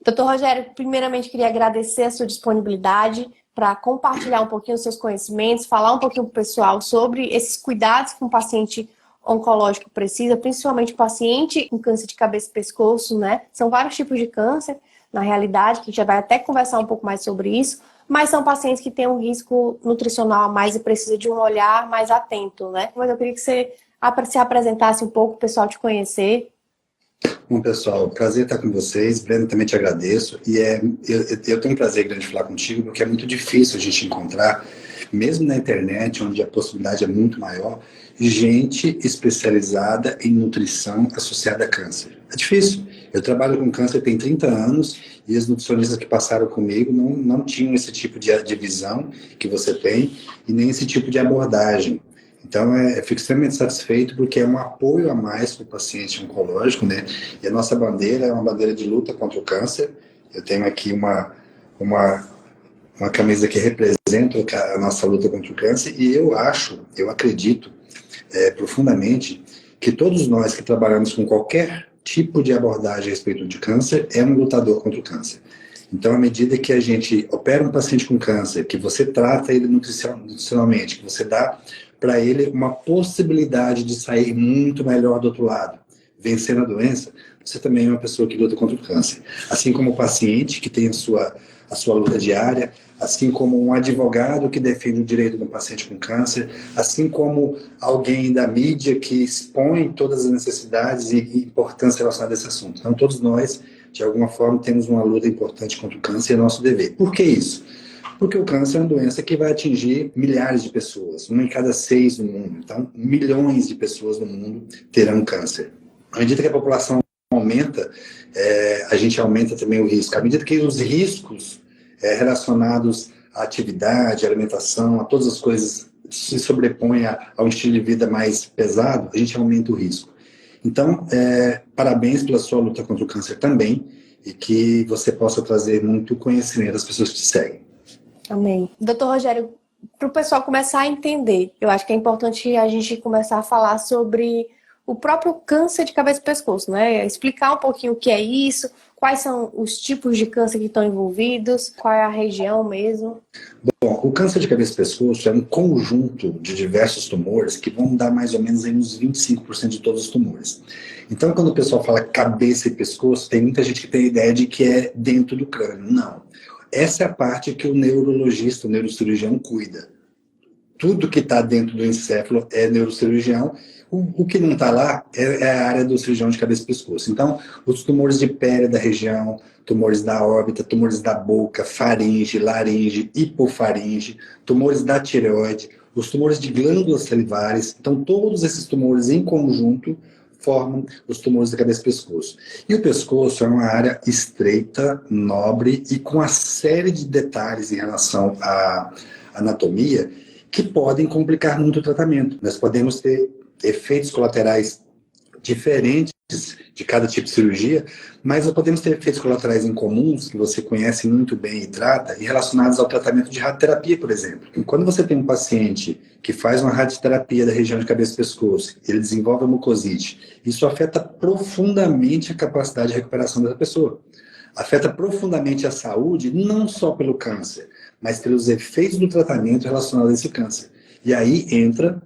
Doutor Rogério, primeiramente queria agradecer a sua disponibilidade para compartilhar um pouquinho os seus conhecimentos, falar um pouquinho para o pessoal sobre esses cuidados que um paciente oncológico precisa, principalmente o paciente com câncer de cabeça e pescoço, né? São vários tipos de câncer, na realidade, que a gente já vai até conversar um pouco mais sobre isso, mas são pacientes que têm um risco nutricional a mais e precisa de um olhar mais atento, né? Mas eu queria que você se apresentasse um pouco, o pessoal te conhecer. Bom, pessoal, prazer estar com vocês. Breno, também te agradeço. E eu tenho um prazer grande de falar contigo, porque é muito difícil a gente encontrar, mesmo na internet, onde a possibilidade é muito maior, gente especializada em nutrição associada a câncer. É difícil. Eu trabalho com câncer tem 30 anos e as nutricionistas que passaram comigo não tinham esse tipo de visão que você tem e nem esse tipo de abordagem. Então, eu fico extremamente satisfeito porque é um apoio a mais para o paciente oncológico, né? E a nossa bandeira é uma bandeira de luta contra o câncer. Eu tenho aqui uma camisa que representa a nossa luta contra o câncer e eu acredito profundamente que todos nós que trabalhamos com qualquer tipo de abordagem a respeito de câncer é um lutador contra o câncer. Então, à medida que a gente opera um paciente com câncer, que você trata ele nutricionalmente, que você dá para ele uma possibilidade de sair muito melhor do outro lado, vencendo a doença, você também é uma pessoa que luta contra o câncer. Assim como o paciente que tem a sua luta diária, assim como um advogado que defende o direito do paciente com câncer, assim como alguém da mídia que expõe todas as necessidades e importância relacionada a esse assunto. Então, todos nós, de alguma forma, temos uma luta importante contra o câncer e é nosso dever. Por que isso? Porque o câncer é uma doença que vai atingir milhares de pessoas, 1 em cada 6 no mundo. Então, milhões de pessoas no mundo terão câncer. À medida que a população aumenta, a gente aumenta também o risco. À medida que os riscos relacionados à atividade, à alimentação, a todas as coisas se sobrepõem a um estilo de vida mais pesado, a gente aumenta o risco. Então, parabéns pela sua luta contra o câncer também e que você possa trazer muito conhecimento às pessoas que te seguem. Amém. Doutor Rogério, para o pessoal começar a entender, eu acho que é importante a gente começar a falar sobre o próprio câncer de cabeça e pescoço, né? Explicar um pouquinho o que é isso, quais são os tipos de câncer que estão envolvidos, qual é a região mesmo. Bom, o câncer de cabeça e pescoço é um conjunto de diversos tumores que vão dar mais ou menos aí uns 25% de todos os tumores. Então, quando o pessoal fala cabeça e pescoço, tem muita gente que tem a ideia de que é dentro do crânio. Não. Essa é a parte que o neurologista, o neurocirurgião cuida. Tudo que está dentro do encéfalo é neurocirurgião. O que não está lá é a área do cirurgião de cabeça e pescoço. Então, os tumores de pele da região, tumores da órbita, tumores da boca, faringe, laringe, hipofaringe, tumores da tireoide, os tumores de glândulas salivares. Então, todos esses tumores em conjunto formam os tumores da cabeça e pescoço. E o pescoço é uma área estreita, nobre e com uma série de detalhes em relação à anatomia que podem complicar muito o tratamento. Nós podemos ter efeitos colaterais diferentes de cada tipo de cirurgia, mas nós podemos ter efeitos colaterais incomuns, que você conhece muito bem e trata, e relacionados ao tratamento de radioterapia, por exemplo. E quando você tem um paciente que faz uma radioterapia da região de cabeça e pescoço, ele desenvolve a mucosite, isso afeta profundamente a capacidade de recuperação da pessoa. Afeta profundamente a saúde, não só pelo câncer, mas pelos efeitos do tratamento relacionado a esse câncer. E aí entra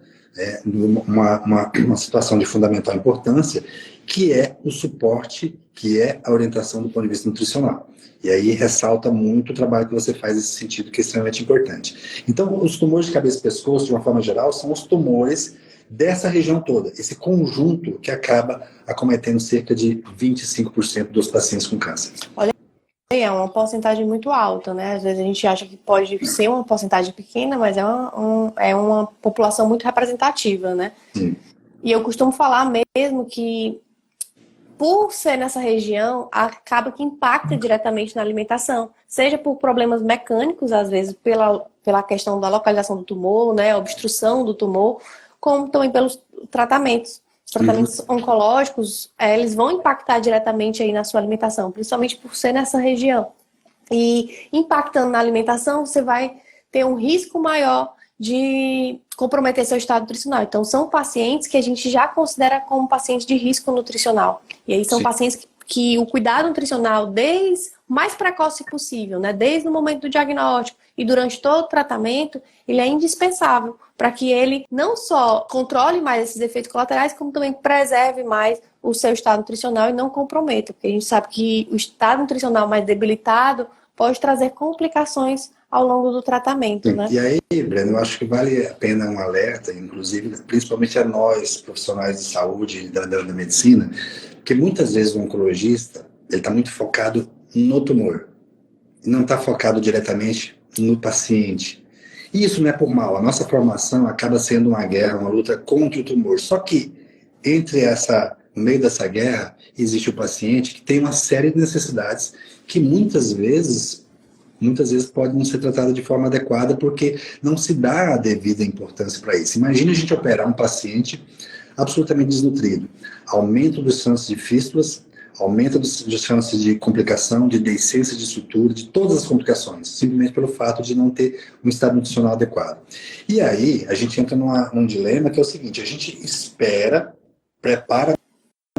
uma situação de fundamental importância, que é o suporte, que é a orientação do ponto de vista nutricional. E aí ressalta muito o trabalho que você faz nesse sentido, que é extremamente importante. Então, os tumores de cabeça e pescoço, de uma forma geral, são os tumores dessa região toda, esse conjunto que acaba acometendo cerca de 25% dos pacientes com câncer. Olha, é uma porcentagem muito alta, né? Às vezes a gente acha que pode ser uma porcentagem pequena, mas é uma população muito representativa, né? Sim. E eu costumo falar mesmo que, por ser nessa região, acaba que impacta diretamente na alimentação. Seja por problemas mecânicos, às vezes pela questão da localização do tumor, né? Obstrução do tumor, como também pelos tratamentos. Os tratamentos oncológicos, eles vão impactar diretamente aí na sua alimentação, principalmente por ser nessa região. E impactando na alimentação, você vai ter um risco maior de comprometer seu estado nutricional. Então, são pacientes que a gente já considera como pacientes de risco nutricional. E aí são pacientes que o cuidado nutricional, desde o mais precoce possível, né, desde o momento do diagnóstico e durante todo o tratamento, ele é indispensável para que ele não só controle mais esses efeitos colaterais, como também preserve mais o seu estado nutricional e não comprometa, porque a gente sabe que o estado nutricional mais debilitado pode trazer complicações ao longo do tratamento, né? E aí, Breno, eu acho que vale a pena um alerta, inclusive, principalmente a nós, profissionais de saúde da medicina, porque muitas vezes o oncologista, ele está muito focado no tumor, e não está focado diretamente no paciente. E isso não é por mal, a nossa formação acaba sendo uma guerra, uma luta contra o tumor, só que no meio dessa guerra, existe o paciente que tem uma série de necessidades que muitas vezes pode não ser tratada de forma adequada porque não se dá a devida importância para isso. Imagina a gente operar um paciente absolutamente desnutrido. Aumento dos chances de fístulas, aumento das chances de complicação, de deiscência de estrutura, de todas as complicações, simplesmente pelo fato de não ter um estado nutricional adequado. E aí a gente entra num dilema que é o seguinte: a gente prepara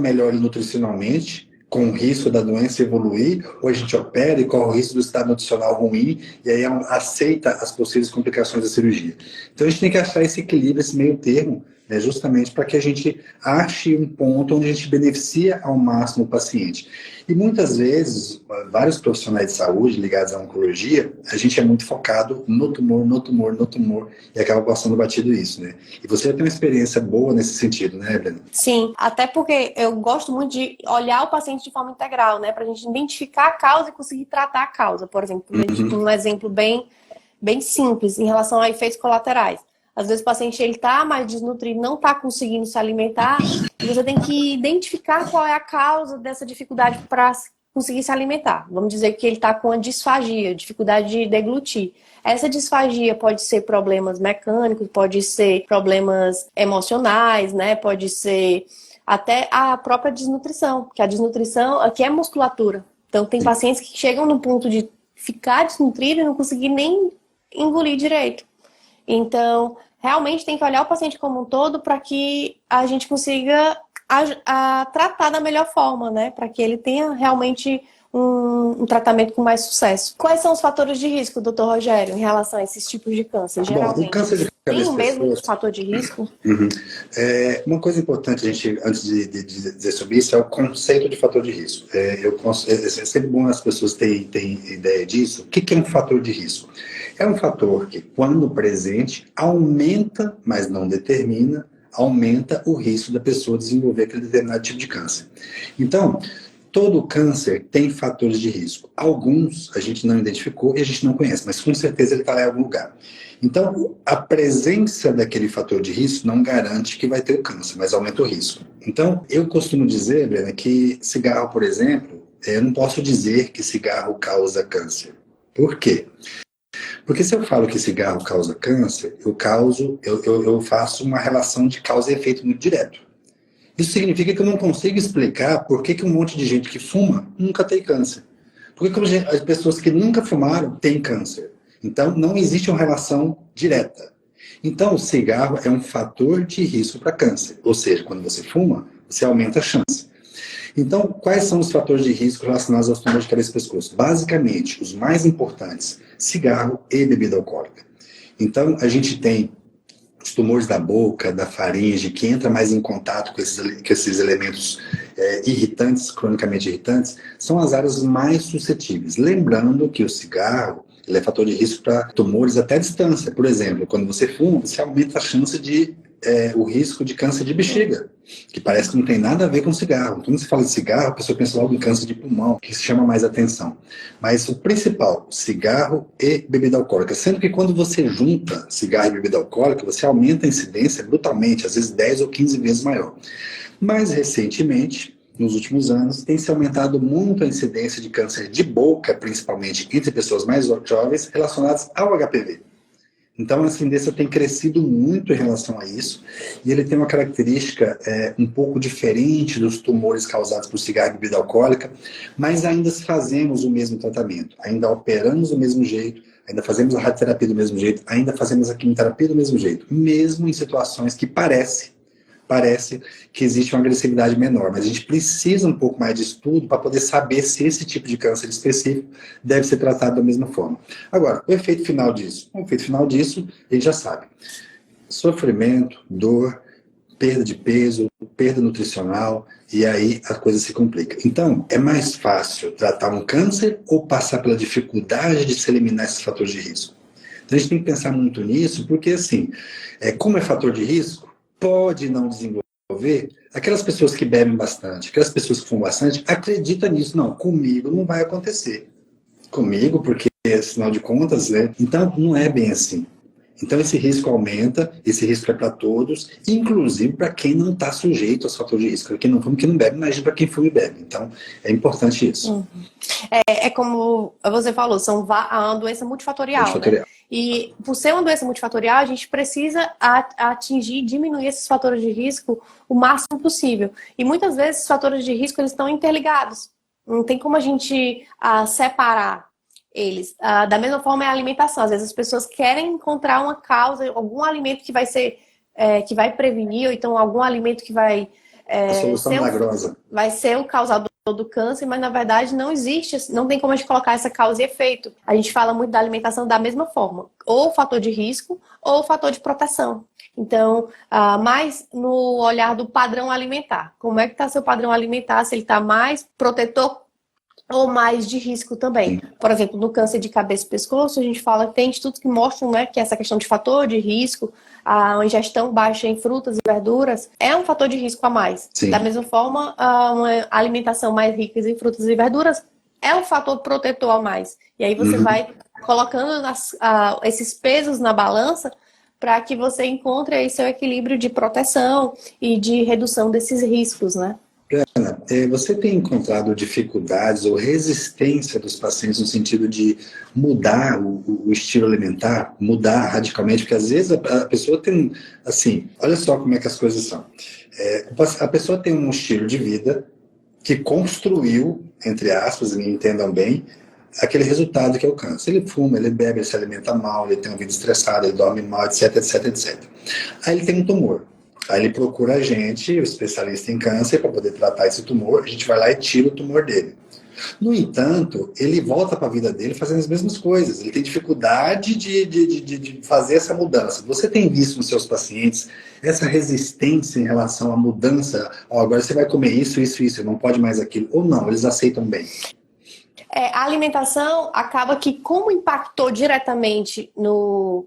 melhor nutricionalmente, com o risco da doença evoluir, ou a gente opera e corre o risco do estado nutricional ruim, e aí aceita as possíveis complicações da cirurgia. Então a gente tem que achar esse equilíbrio, esse meio termo, né, justamente para que a gente ache um ponto onde a gente beneficia ao máximo o paciente. E muitas vezes, vários profissionais de saúde ligados à oncologia, a gente é muito focado no tumor, e acaba passando batido isso, né? E você já tem uma experiência boa nesse sentido, né, Breno? Sim, até porque eu gosto muito de olhar o paciente de forma integral, né? Para a gente identificar a causa e conseguir tratar a causa. Por exemplo, um exemplo bem simples em relação a efeitos colaterais. Às vezes o paciente está mais desnutrido, não está conseguindo se alimentar, e você tem que identificar qual é a causa dessa dificuldade para conseguir se alimentar. Vamos dizer que ele está com a disfagia, dificuldade de deglutir. Essa disfagia pode ser problemas mecânicos, pode ser problemas emocionais, né? Pode ser até a própria desnutrição, que a desnutrição aqui é musculatura. Então tem pacientes que chegam no ponto de ficar desnutrido e não conseguir nem engolir direito. Então, realmente tem que olhar o paciente como um todo para que a gente consiga tratar da melhor forma, né? Para que ele tenha realmente um tratamento com mais sucesso. Quais são os fatores de risco, doutor Rogério, em relação a esses tipos de câncer? Geralmente, o câncer de tem o mesmo pessoas... fator de risco? Uma coisa importante, antes de dizer sobre isso, é o conceito de fator de risco. É sempre bom as pessoas terem ideia disso. O que é um fator de risco? É um fator que, quando presente, aumenta, mas não determina, aumenta o risco da pessoa desenvolver aquele determinado tipo de câncer. Então, todo câncer tem fatores de risco. Alguns a gente não identificou e a gente não conhece, mas com certeza ele está lá em algum lugar. Então, a presença daquele fator de risco não garante que vai ter o câncer, mas aumenta o risco. Então, eu costumo dizer, Brena, que cigarro, por exemplo, eu não posso dizer que cigarro causa câncer. Por quê? Porque se eu falo que cigarro causa câncer, eu faço uma relação de causa e efeito muito direto. Isso significa que eu não consigo explicar por que um monte de gente que fuma nunca tem câncer. Por que as pessoas que nunca fumaram têm câncer? Então, não existe uma relação direta. Então, o cigarro é um fator de risco para câncer. Ou seja, quando você fuma, você aumenta a chance. Então, quais são os fatores de risco relacionados aos tumores de cabeça e pescoço? Basicamente, os mais importantes, cigarro e bebida alcoólica. Então, a gente tem os tumores da boca, da faringe, que entra mais em contato com esses elementos irritantes, cronicamente irritantes, são as áreas mais suscetíveis. Lembrando que o cigarro ele é fator de risco para tumores até a distância. Por exemplo, quando você fuma, você aumenta a chance de o risco de câncer de bexiga, que parece que não tem nada a ver com cigarro. Quando você fala de cigarro, a pessoa pensa logo em câncer de pulmão, que chama mais atenção. Mas o principal, cigarro e bebida alcoólica. Sendo que quando você junta cigarro e bebida alcoólica, você aumenta a incidência brutalmente, às vezes 10 ou 15 vezes maior. Mais recentemente, nos últimos anos, tem se aumentado muito a incidência de câncer de boca, principalmente entre pessoas mais jovens, relacionadas ao HPV. Então, a incidência tem crescido muito em relação a isso, e ele tem uma característica um pouco diferente dos tumores causados por cigarro e bebida alcoólica, mas ainda fazemos o mesmo tratamento, ainda operamos do mesmo jeito, ainda fazemos a radioterapia do mesmo jeito, ainda fazemos a quimioterapia do mesmo jeito, mesmo em situações que parece parece que existe uma agressividade menor, mas a gente precisa um pouco mais de estudo para poder saber se esse tipo de câncer específico deve ser tratado da mesma forma. Agora, o efeito final disso? O efeito final disso, a gente já sabe. Sofrimento, dor, perda de peso, perda nutricional, e aí a coisa se complica. Então, é mais fácil tratar um câncer ou passar pela dificuldade de se eliminar esses fatores de risco? Então, a gente tem que pensar muito nisso, porque, assim, como é fator de risco, pode não desenvolver. Aquelas pessoas que bebem bastante, aquelas pessoas que fumam bastante, acreditam nisso. Não, comigo não vai acontecer. Comigo, porque, afinal de contas, né? Então, não é bem assim. Então, esse risco aumenta, esse risco é para todos, inclusive para quem não está sujeito aos fatores de risco. Quem não fuma, quem não bebe, imagina para quem fuma e bebe. Então, é importante isso. Uhum. É como você falou, é uma doença multifatorial, né? E por ser uma doença multifatorial, a gente precisa atingir, diminuir esses fatores de risco o máximo possível. E muitas vezes, esses fatores de risco eles estão interligados. Não tem como a gente separar eles. Da mesma forma é a alimentação. Às vezes as pessoas querem encontrar uma causa, algum alimento que vai ser, que vai prevenir, ou então algum alimento que vai a solução milagrosa. Vai ser o causador do câncer, mas na verdade não existe, não tem como a gente colocar essa causa e efeito. A gente fala muito da alimentação da mesma forma, ou fator de risco, ou fator de proteção. Então, mais no olhar do padrão alimentar. Como é que está seu padrão alimentar? Se ele está mais protetor ou mais de risco também. Por exemplo, no câncer de cabeça e pescoço, a gente fala que tem estudos que mostram, né, que essa questão de fator de risco, a ingestão baixa em frutas e verduras, é um fator de risco a mais. Sim. Da mesma forma, uma alimentação mais rica em frutas e verduras é um fator protetor a mais. E aí você vai colocando esses pesos na balança para que você encontre aí seu equilíbrio de proteção e de redução desses riscos, né? Ana, você tem encontrado dificuldades ou resistência dos pacientes no sentido de mudar o estilo alimentar, mudar radicalmente? Porque às vezes a pessoa tem, assim, olha só como é que as coisas são. A pessoa tem um estilo de vida que construiu, entre aspas, me entendam bem, aquele resultado que é o câncer. Ele fuma, ele bebe, ele se alimenta mal, ele tem uma vida estressada, ele dorme mal, etc, etc, etc. Aí ele tem um tumor. Aí ele procura a gente, o especialista em câncer, para poder tratar esse tumor. A gente vai lá e tira o tumor dele. No entanto, ele volta para a vida dele fazendo as mesmas coisas. Ele tem dificuldade de fazer essa mudança. Você tem visto nos seus pacientes essa resistência em relação à mudança? Agora você vai comer isso, isso, isso, não pode mais aquilo. Ou não, eles aceitam bem? A alimentação acaba que, como impactou diretamente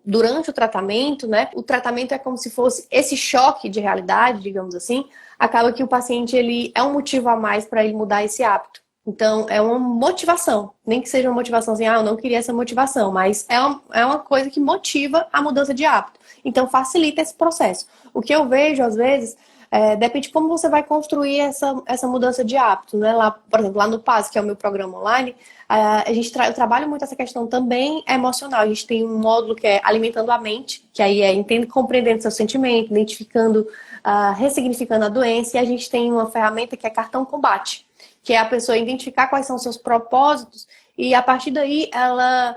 durante o tratamento, né? O tratamento é como se fosse esse choque de realidade, digamos assim. Acaba que o paciente ele é um motivo a mais para ele mudar esse hábito. Então, é uma motivação. Nem que seja uma motivação assim, eu não queria essa motivação, mas é uma coisa que motiva a mudança de hábito. Então, facilita esse processo. O que eu vejo, às vezes, depende de como você vai construir essa mudança de hábito, né? Lá, por exemplo, lá no PAS, que é o meu programa online, eu trabalho muito essa questão também emocional. A gente tem um módulo que é alimentando a mente, que aí compreendendo seu sentimento, identificando, ressignificando a doença, e a gente tem uma ferramenta que é cartão combate, que é a pessoa identificar quais são os seus propósitos e a partir daí ela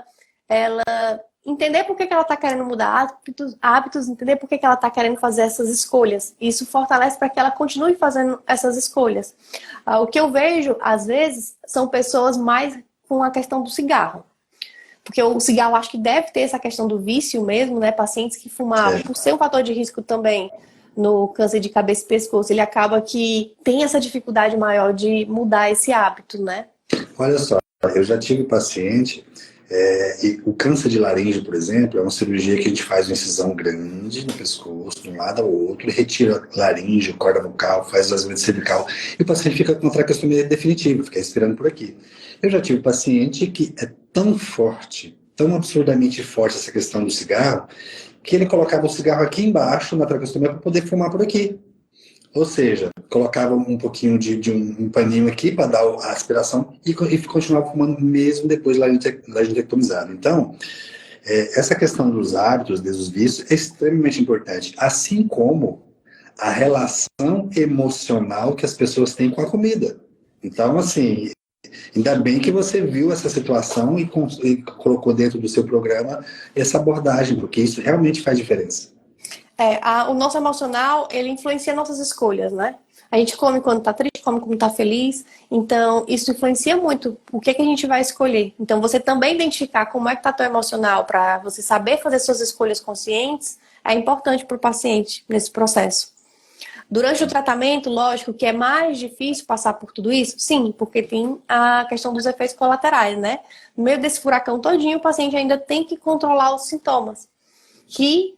entender por que ela está querendo mudar hábitos, entender por que ela está querendo fazer essas escolhas. Isso fortalece para que ela continue fazendo essas escolhas. O que eu vejo, às vezes, são pessoas mais com a questão do cigarro. Porque o cigarro, acho que deve ter essa questão do vício mesmo, né? Pacientes que fumavam, por ser um fator de risco também no câncer de cabeça e pescoço, ele acaba que tem essa dificuldade maior de mudar esse hábito, né? Olha só, eu já tive paciente... e o câncer de laringe, por exemplo, é uma cirurgia que a gente faz uma incisão grande no pescoço, de um lado ao outro, retira a laringe, corda vocal, faz o vazamento cervical, e o paciente fica com traqueostomia definitiva, fica respirando por aqui. Eu já tive paciente que é tão forte, tão absurdamente forte essa questão do cigarro, que ele colocava o cigarro aqui embaixo na traqueostomia para poder fumar por aqui. Ou seja, colocava um pouquinho de um paninho aqui para dar a aspiração e continuava fumando mesmo depois laringectomizado. Então, essa questão dos hábitos, dos vícios, é extremamente importante. Assim como a relação emocional que as pessoas têm com a comida. Então, assim, ainda bem que você viu essa situação e colocou dentro do seu programa essa abordagem, porque isso realmente faz diferença. O nosso emocional, ele influencia nossas escolhas, né? A gente come quando tá triste, come quando tá feliz. Então, isso influencia muito o que a gente vai escolher. Então, você também identificar como é que tá teu emocional para você saber fazer suas escolhas conscientes é importante para o paciente nesse processo. Durante o tratamento, lógico que é mais difícil passar por tudo isso, sim, porque tem a questão dos efeitos colaterais, né? No meio desse furacão todinho, o paciente ainda tem que controlar os sintomas, que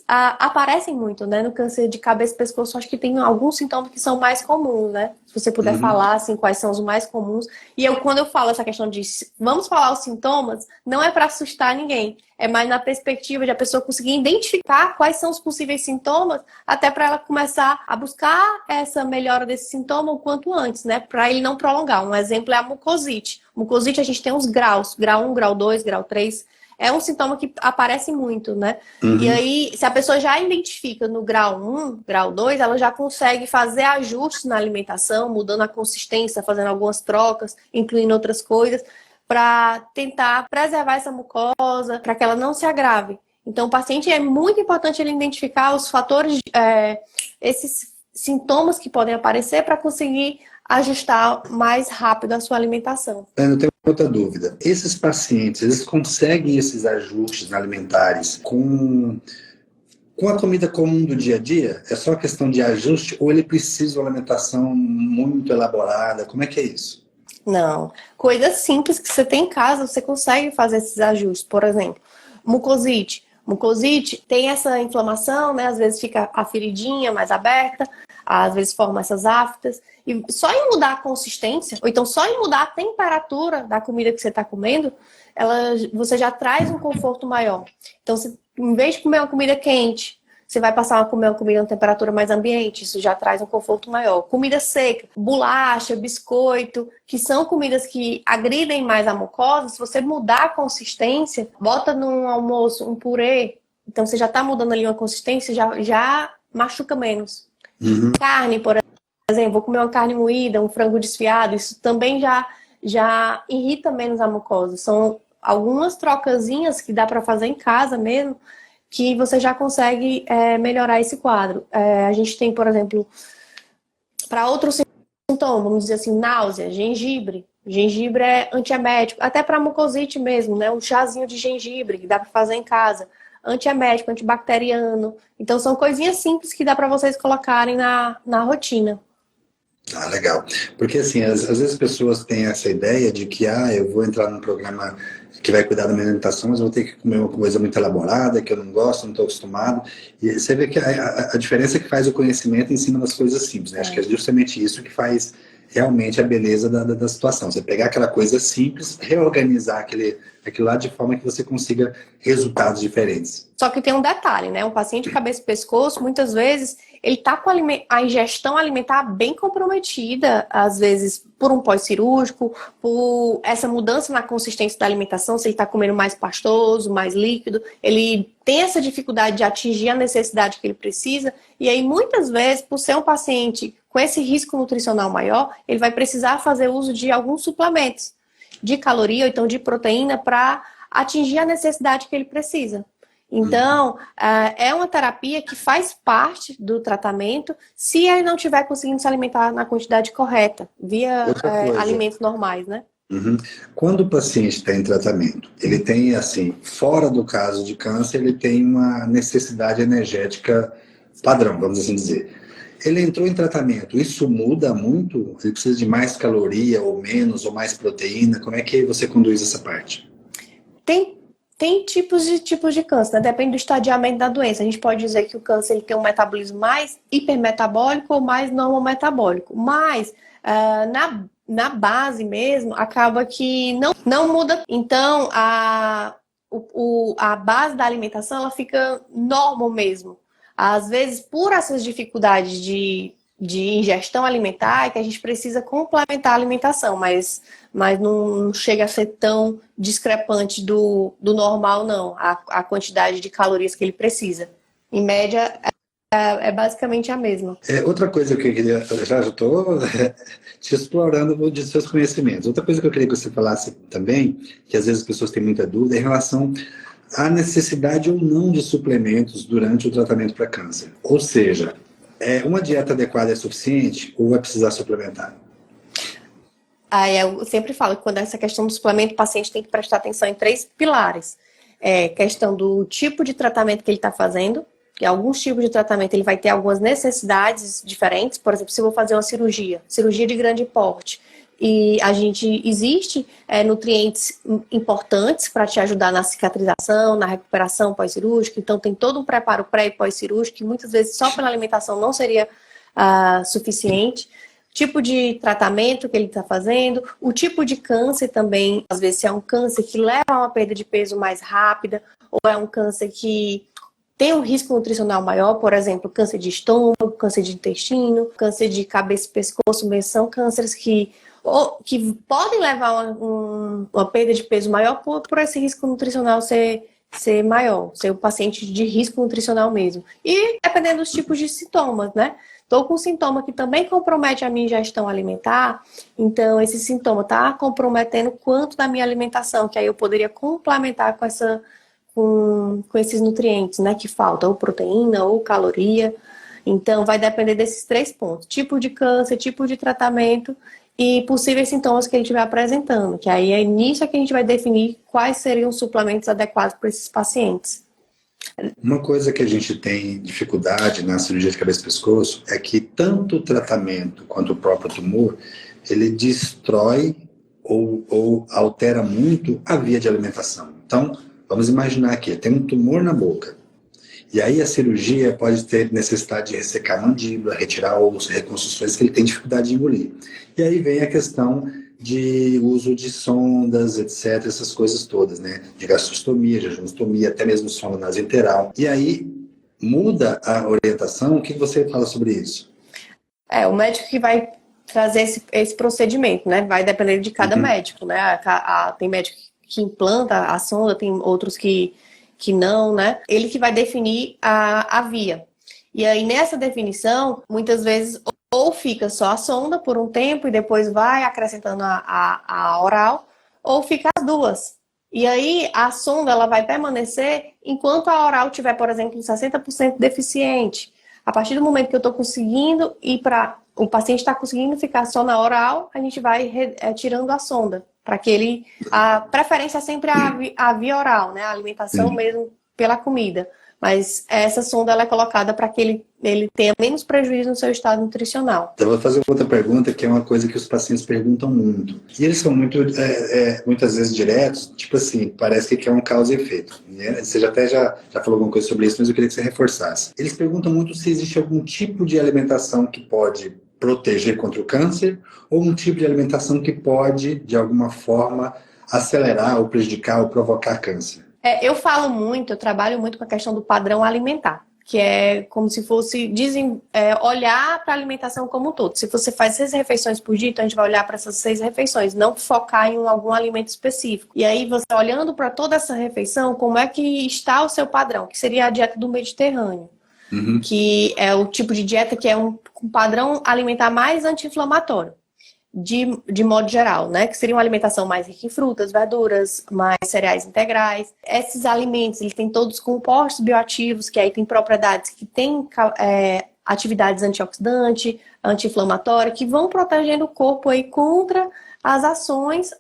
aparecem muito, né? No câncer de cabeça e pescoço, acho que tem alguns sintomas que são mais comuns, né? Se você puder falar, assim, quais são os mais comuns. E quando eu falo essa questão de vamos falar os sintomas, não é para assustar ninguém. É mais na perspectiva de a pessoa conseguir identificar quais são os possíveis sintomas, até para ela começar a buscar essa melhora desse sintoma o quanto antes, né? Para ele não prolongar. Um exemplo é a mucosite. Mucosite, a gente tem os graus, grau 1, grau 2, grau 3. É um sintoma que aparece muito, né? E aí, se a pessoa já identifica no grau 1, grau 2, ela já consegue fazer ajustes na alimentação, mudando a consistência, fazendo algumas trocas, incluindo outras coisas, para tentar preservar essa mucosa, para que ela não se agrave. Então, o paciente é muito importante ele identificar os fatores, esses sintomas que podem aparecer para conseguir ajustar mais rápido a sua alimentação. Eu tenho outra dúvida. Esses pacientes, eles conseguem esses ajustes alimentares com a comida comum do dia a dia? É só questão de ajuste ou ele precisa de uma alimentação muito elaborada? Como é que é isso? Não. Coisas simples que você tem em casa, você consegue fazer esses ajustes. Por exemplo, mucosite. Mucosite tem essa inflamação, né? Às vezes fica a feridinha mais aberta, às vezes forma essas aftas. E só em mudar a consistência, ou então só em mudar a temperatura da comida que você está comendo, você já traz um conforto maior. Então, em vez de comer uma comida quente, você vai passar a comer uma comida em temperatura mais ambiente, isso já traz um conforto maior. Comida seca, bolacha, biscoito, que são comidas que agridem mais a mucosa, se você mudar a consistência, bota num almoço um purê, então você já está mudando ali uma consistência, já machuca menos. Carne, por exemplo, vou comer uma carne moída, um frango desfiado, isso também já irrita menos a mucosa. São algumas trocazinhas que dá para fazer em casa mesmo, que você já consegue melhorar esse quadro. A gente tem, por exemplo, para outros sintomas, vamos dizer assim, náusea, gengibre. Gengibre é antiemético, até para mucosite mesmo, né? Um chazinho de gengibre que dá para fazer em casa. Antiemético, antibacteriano. Então, são coisinhas simples que dá para vocês colocarem na rotina. Ah, legal. Porque, assim, às vezes as pessoas têm essa ideia de que, eu vou entrar num programa que vai cuidar da minha alimentação, mas eu vou ter que comer uma coisa muito elaborada, que eu não gosto, não estou acostumado. E você vê que a diferença é que faz o conhecimento em cima das coisas simples, né? Acho que é justamente isso que faz realmente a beleza da situação. Você pegar aquela coisa simples, reorganizar aquilo lá de forma que você consiga resultados diferentes. Só que tem um detalhe, né? Um paciente de cabeça e pescoço, muitas vezes, ele tá com a ingestão alimentar bem comprometida, às vezes por um pós-cirúrgico, por essa mudança na consistência da alimentação, se ele tá comendo mais pastoso, mais líquido, ele tem essa dificuldade de atingir a necessidade que ele precisa, e aí muitas vezes, por ser um paciente com esse risco nutricional maior, ele vai precisar fazer uso de alguns suplementos de caloria ou então de proteína para atingir a necessidade que ele precisa. Então, é uma terapia que faz parte do tratamento se ele não estiver conseguindo se alimentar na quantidade correta, via alimentos normais, né? Quando o paciente está em tratamento, ele tem, assim, fora do caso de câncer, ele tem uma necessidade energética padrão, vamos assim dizer. Ele entrou em tratamento, isso muda muito? Ele precisa de mais caloria, ou menos, ou mais proteína? Como é que você conduz essa parte? Tem tipos de câncer, né? Depende do estadiamento da doença. A gente pode dizer que o câncer ele tem um metabolismo mais hipermetabólico ou mais normometabólico. Mas, na base mesmo, acaba que não muda. Então, a base da alimentação ela fica normal mesmo. Às vezes, por essas dificuldades de ingestão alimentar, é que a gente precisa complementar a alimentação, mas não chega a ser tão discrepante do normal, não, a quantidade de calorias que ele precisa. Em média, é basicamente a mesma. Outra coisa que eu queria... Já estou te explorando de seus conhecimentos. Outra coisa que eu queria que você falasse também, que às vezes as pessoas têm muita dúvida, é em relação a necessidade ou não de suplementos durante o tratamento para câncer. Ou seja, uma dieta adequada é suficiente ou vai precisar suplementar? Aí eu sempre falo que quando essa questão do suplemento, o paciente tem que prestar atenção em 3 pilares. Questão do tipo de tratamento que ele está fazendo, que alguns tipos de tratamento ele vai ter algumas necessidades diferentes. Por exemplo, se eu vou fazer uma cirurgia de grande porte, e existe nutrientes importantes para te ajudar na cicatrização, na recuperação pós-cirúrgica. Então tem todo um preparo pré e pós-cirúrgico que muitas vezes só pela alimentação não seria suficiente. Tipo de tratamento que ele está fazendo, o tipo de câncer também, às vezes se é um câncer que leva a uma perda de peso mais rápida, ou é um câncer que tem um risco nutricional maior, por exemplo, câncer de estômago, câncer de intestino, câncer de cabeça e pescoço, são cânceres que podem levar uma perda de peso maior por esse risco nutricional ser maior, ser o paciente de risco nutricional mesmo. E dependendo dos tipos de sintomas, né? Estou com um sintoma que também compromete a minha ingestão alimentar, então esse sintoma está comprometendo quanto da minha alimentação, que aí eu poderia complementar com esses nutrientes, né, que faltam, ou proteína, ou caloria. Então vai depender desses 3 pontos: tipo de câncer, tipo de tratamento e possíveis sintomas que ele estiver apresentando, que aí é nisso que a gente vai definir quais seriam os suplementos adequados para esses pacientes. Uma coisa que a gente tem dificuldade na cirurgia de cabeça e pescoço é que tanto o tratamento quanto o próprio tumor, ele destrói ou altera muito a via de alimentação. Então, vamos imaginar que tem um tumor na boca. E aí a cirurgia pode ter necessidade de ressecar a mandíbula, retirar os reconstruções que ele tem dificuldade de engolir. E aí vem a questão de uso de sondas, etc., essas coisas todas, né? De gastrostomia, jejunostomia, até mesmo sonda nasointeral. E aí muda a orientação. O que você fala sobre isso? O médico que vai trazer esse procedimento, né? Vai depender de cada médico, né? Tem médico que implanta a sonda, tem outros que não, né? Ele que vai definir a via. E aí, nessa definição, muitas vezes, ou fica só a sonda por um tempo e depois vai acrescentando a oral, ou fica as duas. E aí, a sonda ela vai permanecer enquanto a oral tiver, por exemplo, 60% deficiente. A partir do momento que eu estou conseguindo o paciente está conseguindo ficar só na oral, a gente vai tirando a sonda. Para que a preferência é sempre a via oral, né? A alimentação mesmo pela comida. Mas essa sonda ela é colocada para que ele tenha menos prejuízo no seu estado nutricional. Eu vou fazer outra pergunta, que é uma coisa que os pacientes perguntam muito. E eles são muitas vezes diretos, tipo assim, parece que é um causa e efeito. Né? Você já falou alguma coisa sobre isso, mas eu queria que você reforçasse. Eles perguntam muito se existe algum tipo de alimentação que pode proteger contra o câncer, ou um tipo de alimentação que pode, de alguma forma, acelerar ou prejudicar ou provocar câncer. Eu trabalho muito com a questão do padrão alimentar, que é como se fosse olhar para a alimentação como um todo. Se você faz 6 refeições por dia, então a gente vai olhar para essas 6 refeições, não focar em algum alimento específico. E aí você olhando para toda essa refeição, como é que está o seu padrão, que seria a dieta do Mediterrâneo. Que é o tipo de dieta que é um padrão alimentar mais anti-inflamatório, de modo geral, né? Que seria uma alimentação mais rica em frutas, verduras, mais cereais integrais. Esses alimentos, eles têm todos compostos bioativos, que aí tem propriedades que têm atividades antioxidantes, anti-inflamatórias, que vão protegendo o corpo aí contra as ações,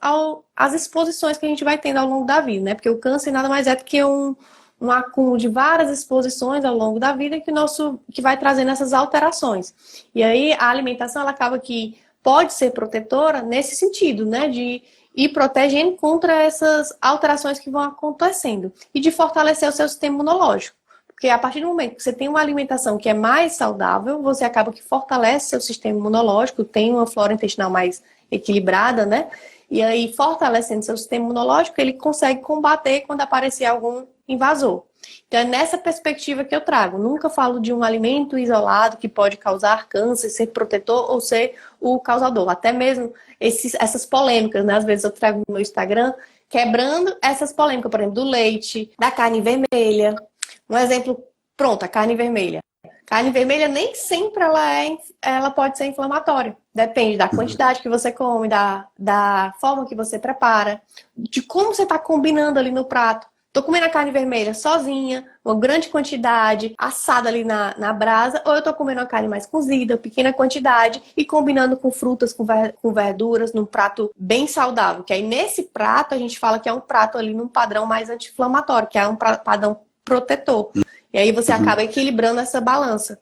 as exposições que a gente vai tendo ao longo da vida, né? Porque o câncer nada mais é do que um acúmulo de várias exposições ao longo da vida que vai trazendo essas alterações. E aí a alimentação ela acaba que pode ser protetora nesse sentido, né? De ir protegendo contra essas alterações que vão acontecendo e de fortalecer o seu sistema imunológico. Porque a partir do momento que você tem uma alimentação que é mais saudável, você acaba que fortalece seu sistema imunológico, tem uma flora intestinal mais equilibrada, né? E aí, fortalecendo seu sistema imunológico, ele consegue combater quando aparecer algum invasor. Então, é nessa perspectiva que eu trago. Nunca falo de um alimento isolado que pode causar câncer, ser protetor ou ser o causador. Até mesmo essas polêmicas, né? Às vezes eu trago no meu Instagram, quebrando essas polêmicas, por exemplo, do leite, da carne vermelha. Um exemplo, pronto, a carne vermelha. Carne vermelha nem sempre ela pode ser inflamatória. Depende da quantidade que você come, da forma que você prepara, de como você está combinando ali no prato. Tô comendo a carne vermelha sozinha, uma grande quantidade, assada ali na brasa, ou eu tô comendo a carne mais cozida, pequena quantidade, e combinando com frutas, com verduras, num prato bem saudável. Que aí nesse prato a gente fala que é um prato ali num padrão mais anti-inflamatório, que é um padrão protetor. E aí você acaba equilibrando essa balança.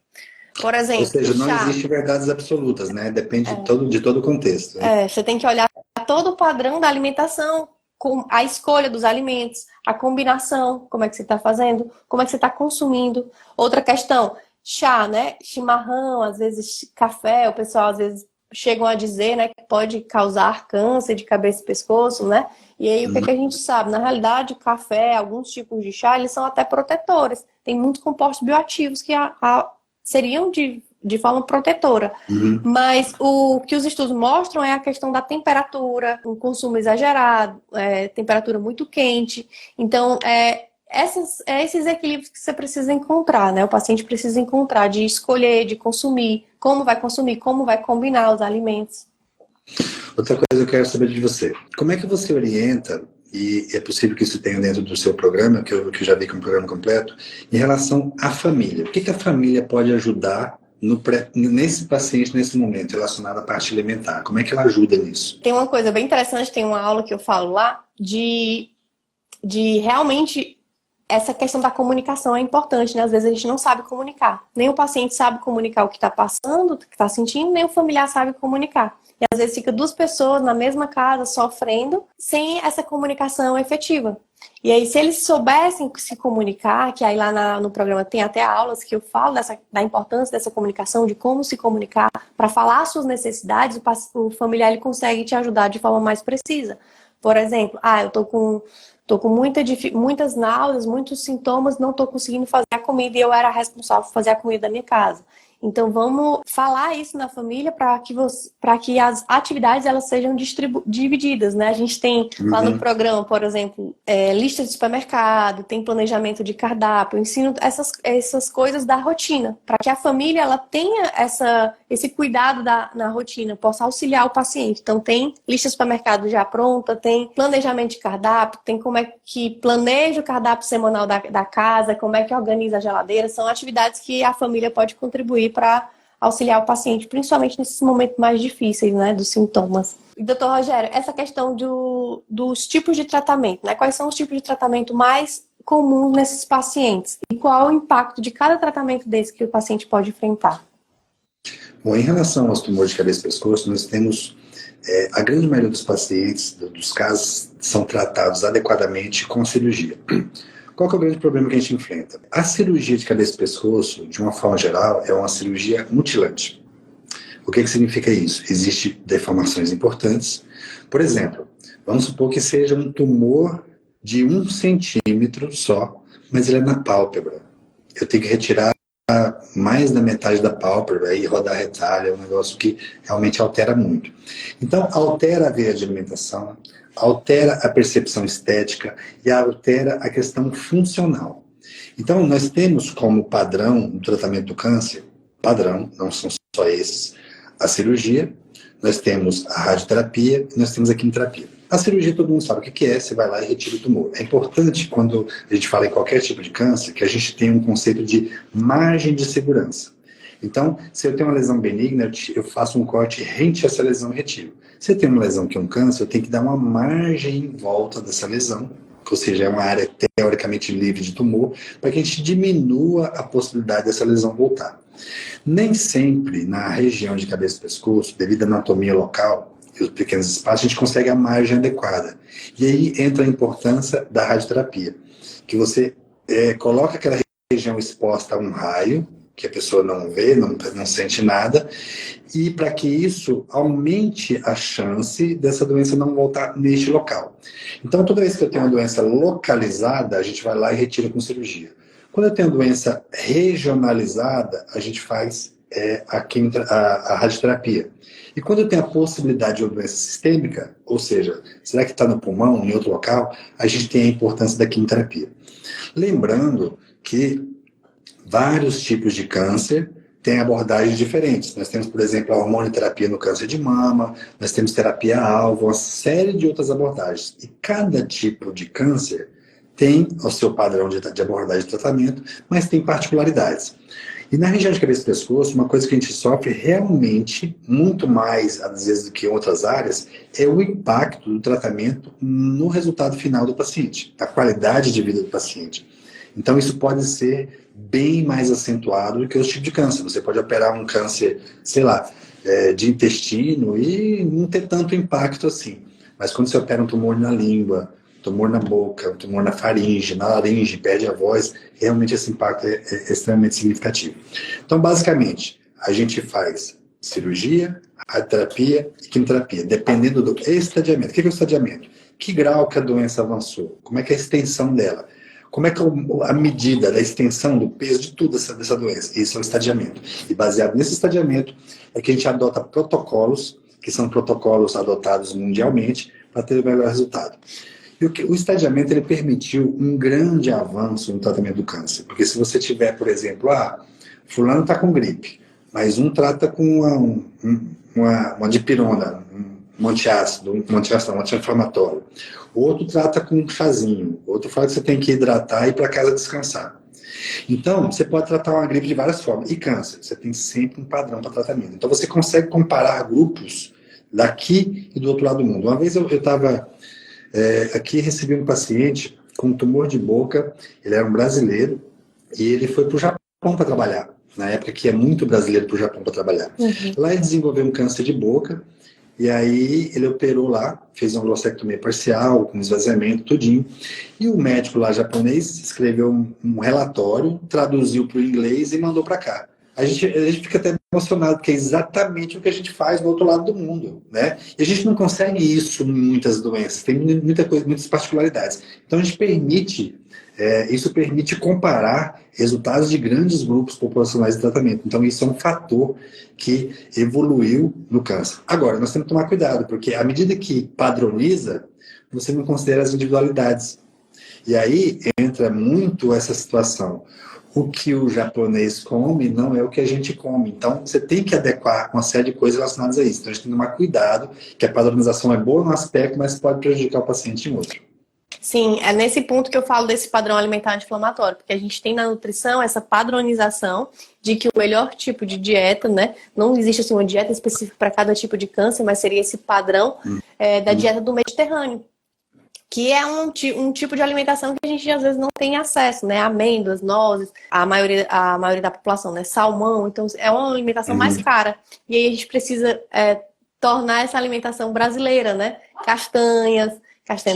Por Ou exemplo, seja, não chá. existe verdades absolutas, né? Depende de todo o contexto. Né? Você tem que olhar todo o padrão da alimentação, com a escolha dos alimentos, a combinação, como é que você está fazendo, como é que você está consumindo. Outra questão, chá, né? Chimarrão, às vezes café, o pessoal às vezes chegam a dizer, né, que pode causar câncer de cabeça e pescoço, né? E aí o que a gente sabe? Na realidade, o café, alguns tipos de chá, eles são até protetores. Tem muitos compostos bioativos que seriam de forma protetora. Mas o que os estudos mostram é a questão da temperatura, um consumo exagerado, temperatura muito quente. Então, esses equilíbrios que você precisa encontrar, né? O paciente precisa encontrar, de escolher, de consumir, como vai combinar os alimentos. Outra coisa que eu quero saber de você. Como é que você orienta, e é possível que isso tenha dentro do seu programa, que eu já vi que é um programa completo, em relação à família? O que a família pode ajudar nesse paciente, nesse momento, relacionado à parte alimentar? Como é que ela ajuda nisso? Tem uma coisa bem interessante, tem uma aula que eu falo lá, de realmente essa questão da comunicação é importante, né? Às vezes a gente não sabe comunicar. Nem o paciente sabe comunicar o que está passando, o que está sentindo, nem o familiar sabe comunicar. E às vezes fica duas pessoas na mesma casa sofrendo sem essa comunicação efetiva. E aí, se eles soubessem se comunicar, que aí lá no programa tem até aulas que eu falo da importância dessa comunicação, de como se comunicar, para falar as suas necessidades, o familiar ele consegue te ajudar de forma mais precisa. Por exemplo, eu tô com muitas náuseas, muitos sintomas, não estou conseguindo fazer a comida e eu era responsável por fazer a comida da minha casa. Então vamos falar isso na família para que as atividades elas sejam divididas, né? A gente tem lá no programa, por exemplo, lista de supermercado, tem planejamento de cardápio, eu ensino essas coisas da rotina, para que a família ela tenha esse cuidado na rotina, possa auxiliar o paciente. Então tem lista de supermercado já pronta, tem planejamento de cardápio, tem como é que planeja o cardápio semanal da casa, como é que organiza a geladeira, são atividades que a família pode contribuir para auxiliar o paciente, principalmente nesses momentos mais difíceis, né, dos sintomas. E, doutor Rogério, essa questão dos tipos de tratamento, né? Quais são os tipos de tratamento mais comuns nesses pacientes? E qual é o impacto de cada tratamento desse que o paciente pode enfrentar? Bom, em relação aos tumores de cabeça e pescoço, nós temos a grande maioria dos pacientes, dos casos, são tratados adequadamente com cirurgia. Qual que é o grande problema que a gente enfrenta? A cirurgia de cabeça e pescoço, de uma forma geral, é uma cirurgia mutilante. O que significa isso? Existem deformações importantes. Por exemplo, vamos supor que seja um tumor de 1 centímetro só, mas ele é na pálpebra. Eu tenho que retirar mais da metade da pálpebra e rodar retalho, é um negócio que realmente altera muito. Então, altera a veia de alimentação, altera a percepção estética e altera a questão funcional. Então, nós temos como padrão no tratamento do câncer, padrão, não são só esses, a cirurgia, nós temos a radioterapia e nós temos a quimioterapia. A cirurgia todo mundo sabe o que é, você vai lá e retira o tumor. É importante, quando a gente fala em qualquer tipo de câncer, que a gente tenha um conceito de margem de segurança. Então, se eu tenho uma lesão benigna, eu faço um corte rente a essa lesão e retiro. Se eu tenho uma lesão que é um câncer, eu tenho que dar uma margem em volta dessa lesão, ou seja, é uma área teoricamente livre de tumor, para que a gente diminua a possibilidade dessa lesão voltar. Nem sempre na região de cabeça e pescoço, devido à anatomia local e os pequenos espaços, a gente consegue a margem adequada. E aí entra a importância da radioterapia, que você coloca aquela região exposta a um raio, que a pessoa não vê, não sente nada, e para que isso aumente a chance dessa doença não voltar neste local. Então, toda vez que eu tenho uma doença localizada, a gente vai lá e retira com cirurgia. Quando eu tenho doença regionalizada, a gente faz a radioterapia. E quando eu tenho a possibilidade de uma doença sistêmica, ou seja, será que está no pulmão, em outro local, a gente tem a importância da quimioterapia. Lembrando que vários tipos de câncer têm abordagens diferentes. Nós temos, por exemplo, a hormonioterapia no câncer de mama, nós temos terapia-alvo, uma série de outras abordagens. E cada tipo de câncer tem o seu padrão de abordagem de tratamento, mas tem particularidades. E na região de cabeça e pescoço, uma coisa que a gente sofre realmente, muito mais, às vezes, do que em outras áreas, é o impacto do tratamento no resultado final do paciente, a qualidade de vida do paciente. Então, isso pode ser bem mais acentuado do que os tipos de câncer. Você pode operar um câncer, sei lá, de intestino e não ter tanto impacto assim. Mas quando você opera um tumor na língua, tumor na boca, um tumor na faringe, na laringe, perde a voz, realmente esse impacto é extremamente significativo. Então, basicamente, a gente faz cirurgia, radioterapia e quimioterapia, dependendo do estadiamento. O que é o estadiamento? Que grau que a doença avançou? Como é que é a extensão dela? Como é que a medida da extensão do peso de tudo dessa doença? Isso é o estadiamento. E baseado nesse estadiamento é que a gente adota protocolos, que são protocolos adotados mundialmente, para ter o melhor resultado. E o estadiamento ele permitiu um grande avanço no tratamento do câncer. Porque se você tiver, por exemplo, fulano está com gripe, mas um trata com uma dipirona, um antiácido, um anti-inflamatório. O outro trata com um chazinho. O outro fala que você tem que hidratar e ir para casa descansar. Então, você pode tratar uma gripe de várias formas. E câncer, você tem sempre um padrão para tratamento. Então, você consegue comparar grupos daqui e do outro lado do mundo. Uma vez eu estava aqui, recebi um paciente com um tumor de boca. Ele era um brasileiro e ele foi para o Japão para trabalhar. Na época que é muito brasileiro para o Japão para trabalhar. Uhum. Lá ele desenvolveu um câncer de boca. E aí ele operou lá, fez uma glossectomia parcial, com esvaziamento, tudinho. E o médico lá japonês escreveu um relatório, traduziu para o inglês e mandou para cá. A gente fica até emocionado, porque é exatamente o que a gente faz no outro lado do mundo, né? E a gente não consegue isso em muitas doenças, tem muitas particularidades. Então a gente permite... isso permite comparar resultados de grandes grupos populacionais de tratamento. Então, isso é um fator que evoluiu no câncer. Agora, nós temos que tomar cuidado, porque à medida que padroniza, você não considera as individualidades. E aí entra muito essa situação. O que o japonês come não é o que a gente come. Então, você tem que adequar uma série de coisas relacionadas a isso. Então, a gente tem que tomar cuidado, que a padronização é boa num aspecto, mas pode prejudicar o paciente em outro. Sim, é nesse ponto que eu falo desse padrão alimentar anti-inflamatório, porque a gente tem na nutrição essa padronização de que o melhor tipo de dieta, né, não existe assim, uma dieta específica para cada tipo de câncer, mas seria esse padrão da dieta do Mediterrâneo, que é um tipo de alimentação que a gente às vezes não tem acesso, né, amêndoas, nozes, a maioria da população, né, salmão, então é uma alimentação mais cara, e aí a gente precisa tornar essa alimentação brasileira, né, castanha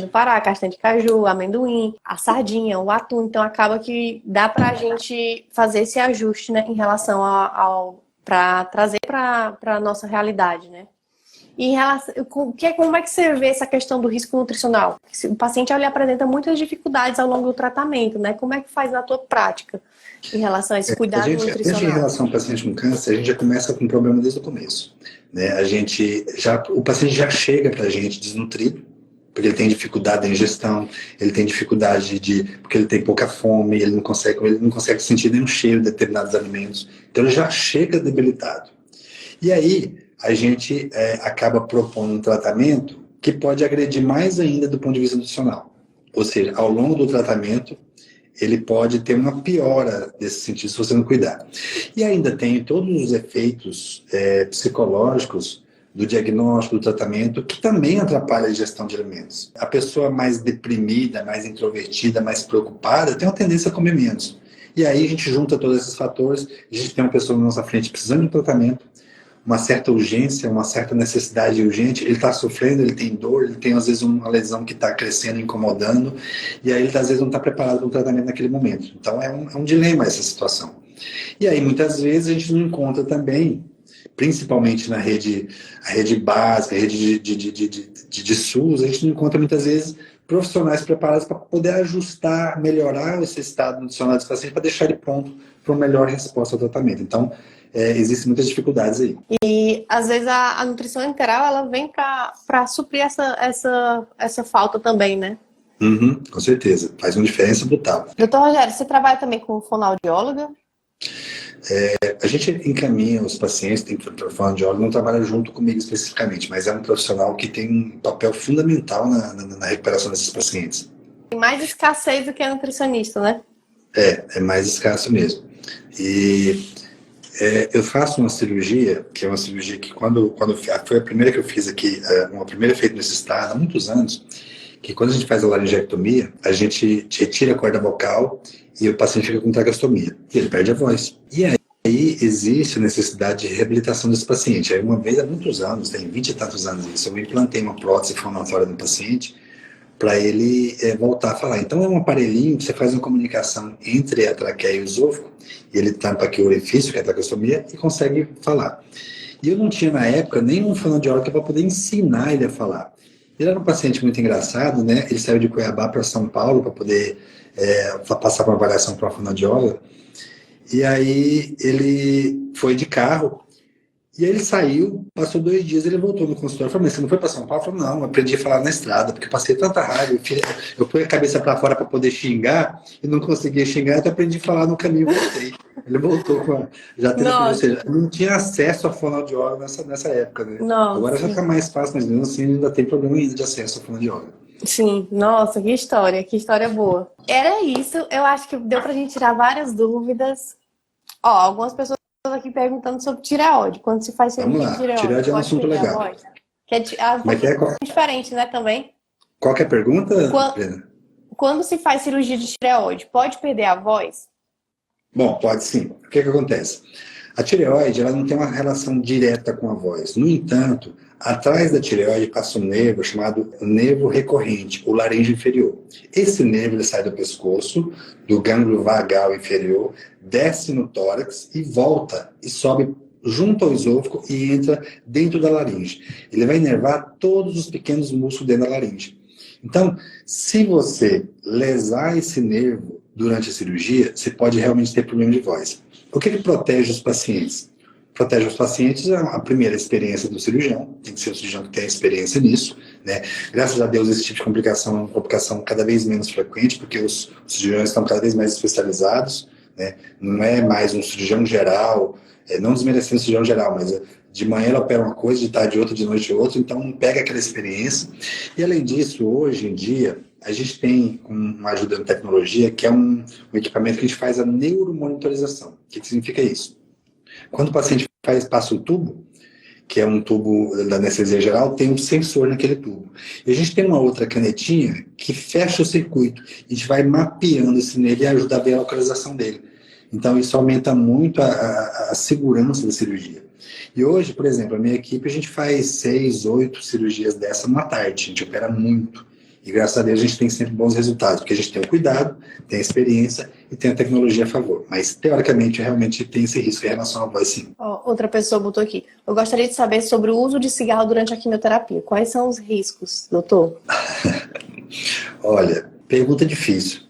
do Pará, castanha de caju, amendoim, a sardinha, o atum. Então, acaba que dá pra gente fazer esse ajuste, né, em relação para trazer para a nossa realidade, né? E em relação, como é que você vê essa questão do risco nutricional? O paciente ele apresenta muitas dificuldades ao longo do tratamento, né? Como é que faz na tua prática em relação a esse cuidado nutricional? Em relação ao paciente com câncer, a gente já começa com um problema desde o começo, né? O paciente já chega pra gente desnutrido, porque ele tem dificuldade da ingestão, ele tem dificuldade porque ele tem pouca fome, ele não consegue sentir nenhum cheiro de determinados alimentos. Então ele já chega debilitado. E aí a gente acaba propondo um tratamento que pode agredir mais ainda do ponto de vista nutricional. Ou seja, ao longo do tratamento, ele pode ter uma piora desse sentido se você não cuidar. E ainda tem todos os efeitos psicológicos do diagnóstico, do tratamento, que também atrapalha a digestão de alimentos. A pessoa mais deprimida, mais introvertida, mais preocupada, tem uma tendência a comer menos. E aí a gente junta todos esses fatores, a gente tem uma pessoa na nossa frente precisando de um tratamento, uma certa urgência, uma certa necessidade urgente, ele está sofrendo, ele tem dor, ele tem às vezes uma lesão que está crescendo, incomodando, e aí ele às vezes não está preparado para o tratamento naquele momento. Então é um dilema essa situação. E aí muitas vezes a gente não encontra também, principalmente na rede básica, a rede de SUS, a gente não encontra muitas vezes profissionais preparados para poder ajustar, melhorar esse estado nutricional desse paciente para deixar ele pronto para uma melhor resposta ao tratamento. Então, existem muitas dificuldades aí. E, às vezes, a nutrição integral, ela vem para suprir essa falta também, né? Com certeza. Faz uma diferença brutal. Doutor Rogério, você trabalha também com fonoaudióloga? A gente encaminha os pacientes, tem fonoaudiólogo, não trabalha junto comigo especificamente, mas é um profissional que tem um papel fundamental na recuperação desses pacientes. Tem mais escassez do que a nutricionista, né? É mais escasso mesmo. E eu faço uma cirurgia, que é uma cirurgia que quando foi a primeira que eu fiz aqui, uma primeira feita nesse estado, há muitos anos, que quando a gente faz a laringectomia, a gente retira a corda vocal e o paciente fica com traqueostomia, e ele perde a voz. E aí existe a necessidade de reabilitação desse paciente. Aí uma vez há muitos anos, tem 20 e tantos anos isso, eu implantei uma prótese fonatória no paciente para ele voltar a falar. Então é um aparelhinho que você faz uma comunicação entre a traqueia e o esôfago, e ele tampa aqui o orifício, que é a traqueostomia, e consegue falar. E eu não tinha na época nenhum fonoaudiólogo para poder ensinar ele a falar. Ele era um paciente muito engraçado, né? Ele saiu de Cuiabá para São Paulo para poder passar por uma avaliação para uma fonoaudióloga. E aí ele foi de carro, e aí ele saiu, passou 2 dias, ele voltou no consultório. Eu falei, mas você não foi para São Paulo? Eu falei, não, eu aprendi a falar na estrada, porque eu passei tanta raiva, eu pus a cabeça para fora para poder xingar, e não conseguia xingar, então aprendi a falar no caminho e voltei. Ele voltou já teve, ou seja, não tinha acesso a fonoaudiólogo nessa época, né? Nossa. Agora já está mais fácil, mas mesmo assim ainda tem problema ainda de acesso a fonoaudiólogo. Sim, nossa, que história boa. Era isso, eu acho que deu pra gente tirar várias dúvidas. Ó, algumas pessoas aqui perguntando sobre tireoide. Quando se faz cirurgia de tireoide. Tireoide é um assunto legal. É diferente, né, também? Qual que é a pergunta, Brena? Quando se faz cirurgia de tireoide, pode perder a voz? Bom, pode sim. O que acontece? A tireoide, ela não tem uma relação direta com a voz. No entanto, atrás da tireoide passa um nervo chamado nervo recorrente, o laríngeo inferior. Esse nervo ele sai do pescoço, do gânglio vagal inferior, desce no tórax e volta e sobe junto ao esôfago e entra dentro da laringe. Ele vai inervar todos os pequenos músculos dentro da laringe. Então, se você lesar esse nervo durante a cirurgia, você pode realmente ter problema de voz. O que protege os pacientes? Protege os pacientes a primeira experiência do cirurgião, tem que ser o cirurgião que tem experiência nisso, né? Graças a Deus esse tipo de complicação é uma complicação cada vez menos frequente, porque os cirurgiões estão cada vez mais especializados, né? Não é mais um cirurgião geral, não desmerecendo o cirurgião geral, mas de manhã ele opera uma coisa, de tarde outra, de noite outra, então pega aquela experiência. E além disso, hoje em dia, a gente tem uma ajuda da tecnologia, que é um equipamento que a gente faz a neuromonitorização. O que significa isso? Quando o paciente passa o tubo, que é um tubo da anestesia geral, tem um sensor naquele tubo. E a gente tem uma outra canetinha que fecha o circuito. A gente vai mapeando esse nervo e ajuda a ver a localização dele. Então isso aumenta muito a segurança da cirurgia. E hoje, por exemplo, a minha equipe, a gente faz 6, 8 cirurgias dessa numa tarde. A gente opera muito. E graças a Deus a gente tem sempre bons resultados, porque a gente tem o cuidado, tem a experiência e tem a tecnologia a favor. Mas, teoricamente, realmente tem esse risco em relação à voz, sim. Outra pessoa botou aqui. Eu gostaria de saber sobre o uso de cigarro durante a quimioterapia. Quais são os riscos, doutor? Olha, pergunta difícil.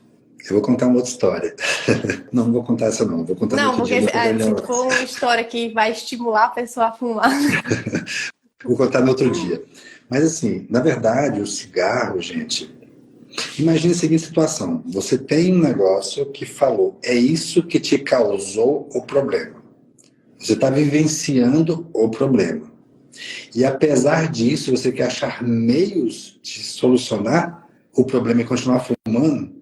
Eu vou contar uma outra história. Não vou contar essa não. Vou contar não, porque se for uma história que vai estimular a pessoa a fumar. Vou contar no outro dia. Mas assim, na verdade, o cigarro, gente... Imagine a seguinte situação. Você tem um negócio que falou, é isso que te causou o problema. Você está vivenciando o problema. E apesar disso, você quer achar meios de solucionar o problema e continuar fumando.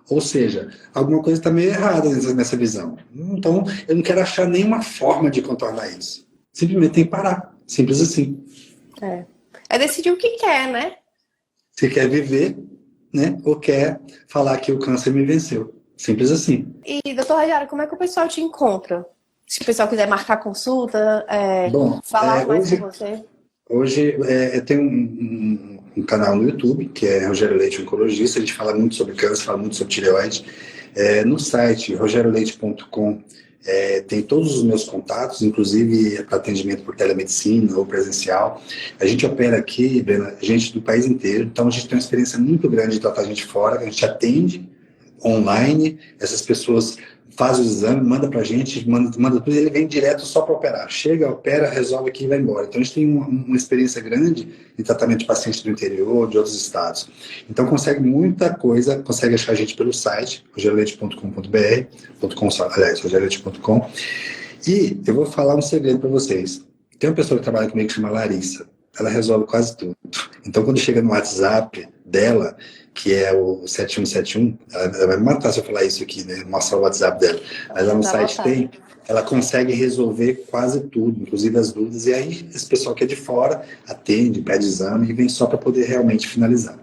Ou seja, alguma coisa está meio errada nessa visão. Então, eu não quero achar nenhuma forma de contornar isso. Simplesmente tem que parar. Simples assim. É decidir o que quer, né? Se quer viver, né? Ou quer falar que o câncer me venceu. Simples assim. E, doutor Rogério, como é que o pessoal te encontra? Se o pessoal quiser marcar consulta, falar mais com você. Hoje eu tenho um canal no YouTube, que é Rogério Leite Oncologista. A gente fala muito sobre câncer, fala muito sobre tireoide. No site rogerioleite.com tem todos os meus contatos, inclusive para atendimento por telemedicina ou presencial. A gente opera aqui, Brena, gente do país inteiro, então a gente tem uma experiência muito grande de tratar gente fora, a gente atende online, essas pessoas fazem o exame, manda pra gente, manda tudo, e ele vem direto só para operar. Chega, opera, resolve aqui e vai embora. Então a gente tem uma experiência grande de tratamento de pacientes do interior, de outros estados. Então consegue muita coisa, consegue achar a gente pelo site, rogerioleite.com.br, e eu vou falar um segredo para vocês. Tem uma pessoa que trabalha comigo que chama Larissa. Ela resolve quase tudo. Então, quando chega no WhatsApp, dela, que é o 7171, ela vai me matar se eu falar isso aqui, né? Mostrar o WhatsApp dela. Mas lá no site tem, ela consegue resolver quase tudo, inclusive as dúvidas, e aí esse pessoal que é de fora atende, pede exame e vem só para poder realmente finalizar.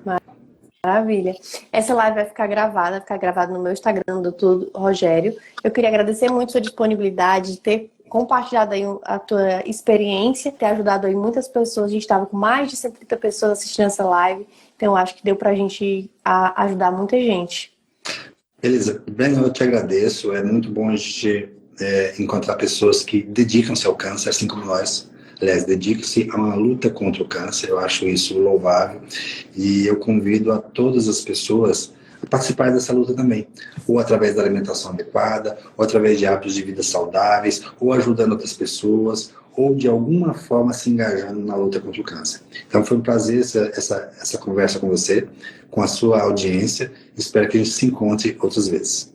Maravilha. Essa live vai ficar gravada no meu Instagram, do Dr. Rogério. Eu queria agradecer muito a sua disponibilidade, de ter compartilhado aí a tua experiência, ter ajudado aí muitas pessoas. A gente estava com mais de 130 pessoas assistindo essa live, então eu acho que deu pra gente ajudar muita gente. Beleza. Bem, eu te agradeço. É muito bom a gente encontrar pessoas que dedicam-se ao câncer, assim como nós. Aliás, dedicam-se a uma luta contra o câncer. Eu acho isso louvável. E eu convido a todas as pessoas a participar dessa luta também. Ou através da alimentação adequada, ou através de hábitos de vida saudáveis, ou ajudando outras pessoas, ou de alguma forma se engajando na luta contra o câncer. Então foi um prazer essa conversa com você, com a sua audiência. Espero que a gente se encontre outras vezes.